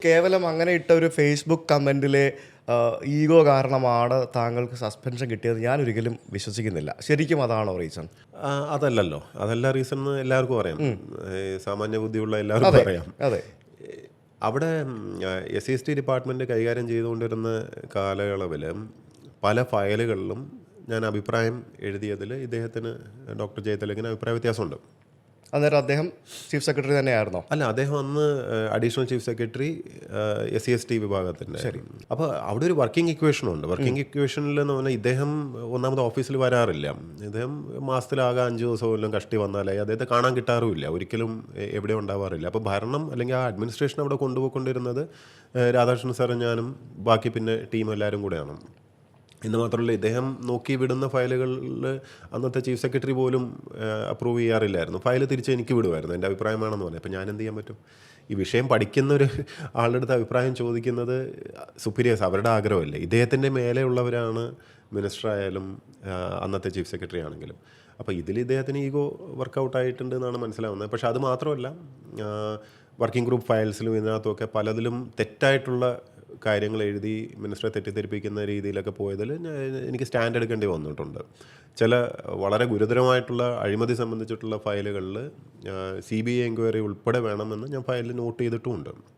കേവലം അങ്ങനെ ഇട്ട ഒരു ഫേസ്ബുക്ക് കമന്റിലെ ഈഗോ കാരണമാണ് താങ്കൾക്ക് സസ്പെൻഷൻ കിട്ടിയത് ഞാനൊരിക്കലും വിശ്വസിക്കുന്നില്ല. ശരിക്കും അതാണോ റീസൺ? അതല്ലല്ലോ. അതല്ല റീസൺ എന്ന് എല്ലാവർക്കും അറിയാം. സാമാന്യ ബുദ്ധിയുള്ള എല്ലാവർക്കും അതെ, അറിയാം. അതെ. അവിടെ SC/ST ഡിപ്പാർട്ട്മെൻറ്റ് കൈകാര്യം ചെയ്തുകൊണ്ടിരുന്ന കാലയളവിൽ പല ഫയലുകളിലും ഞാൻ അഭിപ്രായം എഴുതിയതിൽ ഇദ്ദേഹത്തിന് ഡോക്ടർ ജയതിലകിന് അഭിപ്രായ വ്യത്യാസമുണ്ട്. അന്നേരം അദ്ദേഹം ചീഫ് സെക്രട്ടറി തന്നെയായിരുന്നോ? അല്ല, അദ്ദേഹം അന്ന് അഡീഷണൽ ചീഫ് സെക്രട്ടറി SC/ST വിഭാഗത്തിൻ്റെ. ശരി. അപ്പോൾ അവിടെ ഒരു വർക്കിംഗ് ഇക്വേഷനുണ്ട്. വർക്കിംഗ് ഇക്വേഷനിൽ എന്ന് പറഞ്ഞാൽ ഇദ്ദേഹം ഒന്നാമത് ഓഫീസിൽ വരാറില്ല. ഇദ്ദേഹം മാസത്തിലാകെ 5 ദിവസം വല്ലതും കഷ്ടി വന്നാലായി അദ്ദേഹത്തെ കാണാൻ കിട്ടാറുമില്ല. ഒരിക്കലും എവിടെ ഉണ്ടാവാറില്ല. അപ്പോൾ ഭരണം അല്ലെങ്കിൽ ആ അഡ്മിനിസ്ട്രേഷൻ അവിടെ കൊണ്ടുപോയിക്കൊണ്ടിരുന്നത് രാധാകൃഷ്ണൻ സാറും ഞാനും ബാക്കി പിന്നെ ടീം എല്ലാവരും കൂടെയാണ്. എന്ന് മാത്രമല്ല, ഇദ്ദേഹം നോക്കി വിടുന്ന ഫയലുകളിൽ അന്നത്തെ ചീഫ് സെക്രട്ടറി പോലും അപ്രൂവ് ചെയ്യാറില്ലായിരുന്നു. ഫയൽ തിരിച്ച് എനിക്ക് വിടുമായിരുന്നു, എൻ്റെ അഭിപ്രായം വേണമെന്ന് പറഞ്ഞു. അപ്പോൾ ഞാൻ എന്ത് ചെയ്യാൻ പറ്റും? ഈ വിഷയം പഠിക്കുന്ന ഒരു ആളുടെ അടുത്ത് അഭിപ്രായം ചോദിക്കുന്നത് സുപ്പീരിയേഴ്സ്, അവരുടെ ആഗ്രഹമല്ലേ. ഇദ്ദേഹത്തിൻ്റെ മേലെയുള്ളവരാണ് മിനിസ്റ്റർ ആയാലും അന്നത്തെ ചീഫ് സെക്രട്ടറി ആണെങ്കിലും. അപ്പോൾ ഇതിൽ ഇദ്ദേഹത്തിന് ഈഗോ വർക്കൗട്ട് ആയിട്ടുണ്ട് എന്നാണ് മനസ്സിലാവുന്നത്. പക്ഷേ അത് മാത്രമല്ല, വർക്കിംഗ് ഗ്രൂപ്പ് ഫയൽസിലും ഇതിനകത്തുമൊക്കെ പലതിലും തെറ്റായിട്ടുള്ള കാര്യങ്ങൾ എഴുതി മിനിസ്റ്ററെ തെറ്റിദ്ധരിപ്പിക്കുന്ന രീതിയിലൊക്കെ പോയതിൽ എനിക്ക് സ്റ്റാൻഡ് എടുക്കേണ്ടി വന്നിട്ടുണ്ട്. ചില വളരെ ഗുരുതരമായിട്ടുള്ള അഴിമതി സംബന്ധിച്ചിട്ടുള്ള ഫയലുകളിൽ CBI എൻക്വയറി ഉൾപ്പെടെ വേണമെന്ന് ഞാൻ ഫയലിൽ നോട്ട് ചെയ്തിട്ടുമുണ്ട്.